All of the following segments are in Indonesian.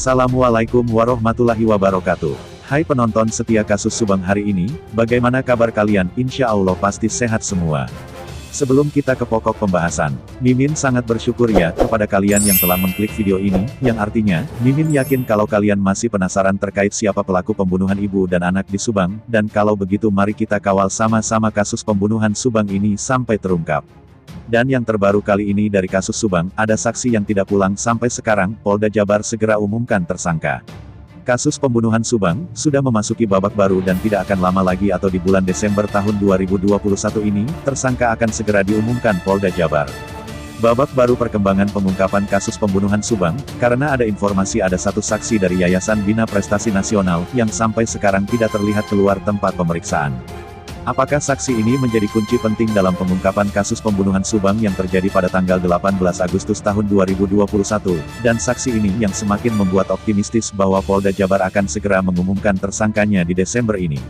Assalamualaikum warahmatullahi wabarakatuh. Hai penonton setia kasus Subang hari ini, bagaimana kabar kalian? Insya Allah pasti sehat semua. Sebelum kita ke pokok pembahasan, Mimin sangat bersyukur ya kepada kalian yang telah mengklik video ini, yang artinya, Mimin yakin kalau kalian masih penasaran terkait siapa pelaku pembunuhan ibu dan anak di Subang, dan kalau begitu mari kita kawal sama-sama kasus pembunuhan Subang ini sampai terungkap. Dan yang terbaru kali ini dari kasus Subang, ada saksi yang tidak pulang sampai sekarang, Polda Jabar segera umumkan tersangka. Kasus pembunuhan Subang, sudah memasuki babak baru dan tidak akan lama lagi atau di bulan Desember tahun 2021 ini, tersangka akan segera diumumkan Polda Jabar. Babak baru perkembangan pengungkapan kasus pembunuhan Subang, karena ada informasi ada satu saksi dari Yayasan Bina Prestasi Nasional, yang sampai sekarang tidak terlihat keluar tempat pemeriksaan. Apakah saksi ini menjadi kunci penting dalam pengungkapan kasus pembunuhan Subang yang terjadi pada tanggal 18 Agustus tahun 2021, dan saksi ini yang semakin membuat optimistis bahwa Polda Jabar akan segera mengumumkan tersangkanya di Desember ini.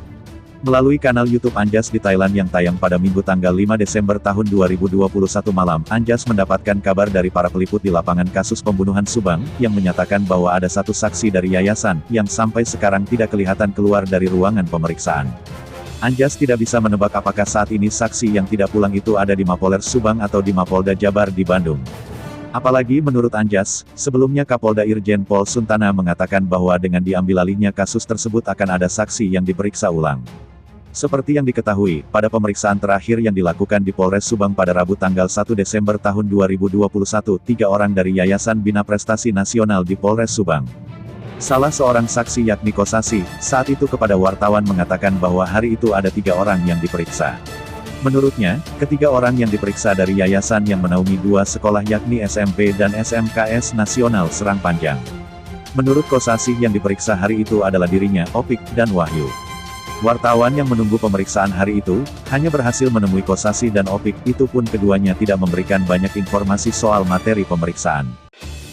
Melalui kanal YouTube Anjas di Thailand yang tayang pada Minggu tanggal 5 Desember tahun 2021 malam, Anjas mendapatkan kabar dari para peliput di lapangan kasus pembunuhan Subang, yang menyatakan bahwa ada satu saksi dari yayasan, yang sampai sekarang tidak kelihatan keluar dari ruangan pemeriksaan. Anjas tidak bisa menebak apakah saat ini saksi yang tidak pulang itu ada di Mapolres Subang atau di Mapolda Jabar di Bandung. Apalagi menurut Anjas, sebelumnya Kapolda Irjen Pol Suntana mengatakan bahwa dengan diambil alihnya kasus tersebut akan ada saksi yang diperiksa ulang. Seperti yang diketahui, pada pemeriksaan terakhir yang dilakukan di Polres Subang pada Rabu tanggal 1 Desember tahun 2021, 3 orang dari Yayasan Bina Prestasi Nasional di Polres Subang. Salah seorang saksi yakni Kosasi, saat itu kepada wartawan mengatakan bahwa hari itu ada 3 orang yang diperiksa. Menurutnya, ketiga orang yang diperiksa dari yayasan yang menaungi 2 sekolah yakni SMP dan SMKS Nasional Serang Panjang. Menurut Kosasi yang diperiksa hari itu adalah dirinya, Opik, dan Wahyu. Wartawan yang menunggu pemeriksaan hari itu, hanya berhasil menemui Kosasi dan Opik, itu pun keduanya tidak memberikan banyak informasi soal materi pemeriksaan.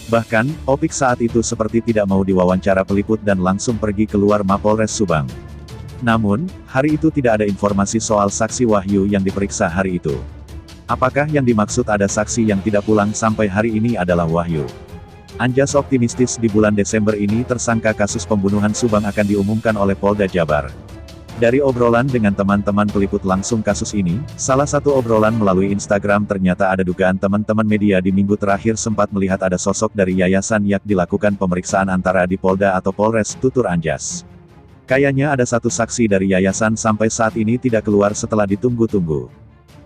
Bahkan, Opik saat itu seperti tidak mau diwawancara peliput dan langsung pergi keluar Mapolres Subang. Namun, hari itu tidak ada informasi soal saksi Wahyu yang diperiksa hari itu. Apakah yang dimaksud ada saksi yang tidak pulang sampai hari ini adalah Wahyu? Anjas optimistis di bulan Desember ini tersangka kasus pembunuhan Subang akan diumumkan oleh Polda Jabar. Dari obrolan dengan teman-teman peliput langsung kasus ini, salah satu obrolan melalui Instagram ternyata ada dugaan teman-teman media di minggu terakhir sempat melihat ada sosok dari yayasan yang dilakukan pemeriksaan antara di Polda atau Polres, tutur Anjas. Kayaknya ada satu saksi dari yayasan sampai saat ini tidak keluar setelah ditunggu-tunggu.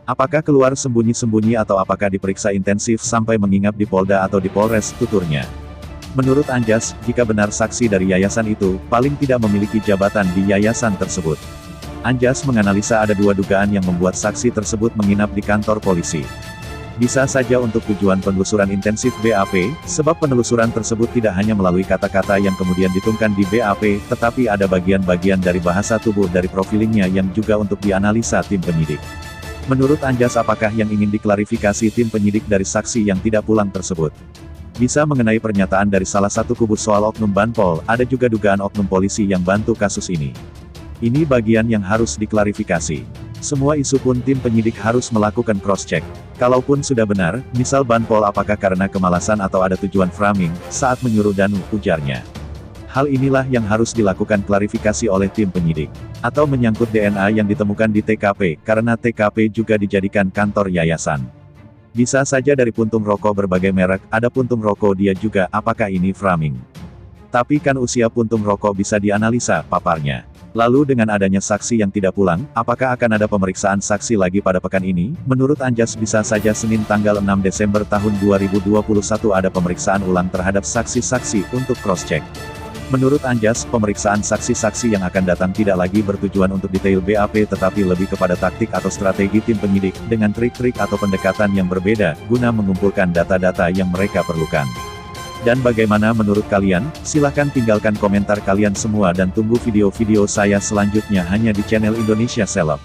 Apakah keluar sembunyi-sembunyi atau apakah diperiksa intensif sampai menginap di Polda atau di Polres, tuturnya. Menurut Anjas, jika benar saksi dari yayasan itu, paling tidak memiliki jabatan di yayasan tersebut. Anjas menganalisa ada 2 dugaan yang membuat saksi tersebut menginap di kantor polisi. Bisa saja untuk tujuan penelusuran intensif BAP, sebab penelusuran tersebut tidak hanya melalui kata-kata yang kemudian dituangkan di BAP, tetapi ada bagian-bagian dari bahasa tubuh dari profilingnya yang juga untuk dianalisa tim penyidik. Menurut Anjas apakah yang ingin diklarifikasi tim penyidik dari saksi yang tidak pulang tersebut? Bisa mengenai pernyataan dari salah satu kubu soal oknum Banpol, ada juga dugaan oknum polisi yang bantu kasus ini. Ini bagian yang harus diklarifikasi. Semua isu pun tim penyidik harus melakukan cross-check. Kalaupun sudah benar, misal Banpol apakah karena kemalasan atau ada tujuan framing, saat menyuruh dan ujarnya. Hal inilah yang harus dilakukan klarifikasi oleh tim penyidik. Atau menyangkut DNA yang ditemukan di TKP, karena TKP juga dijadikan kantor yayasan. Bisa saja dari puntung rokok berbagai merek, ada puntung rokok dia juga, apakah ini framing? Tapi kan usia puntung rokok bisa dianalisa, paparnya. Lalu dengan adanya saksi yang tidak pulang, apakah akan ada pemeriksaan saksi lagi pada pekan ini? Menurut Anjas bisa saja Senin tanggal 6 Desember tahun 2021 ada pemeriksaan ulang terhadap saksi-saksi untuk cross-check. Menurut Anjas, pemeriksaan saksi-saksi yang akan datang tidak lagi bertujuan untuk detail BAP tetapi lebih kepada taktik atau strategi tim penyidik, dengan trik-trik atau pendekatan yang berbeda, guna mengumpulkan data-data yang mereka perlukan. Dan bagaimana menurut kalian? Silahkan tinggalkan komentar kalian semua dan tunggu video-video saya selanjutnya hanya di channel Indonesia Seleb.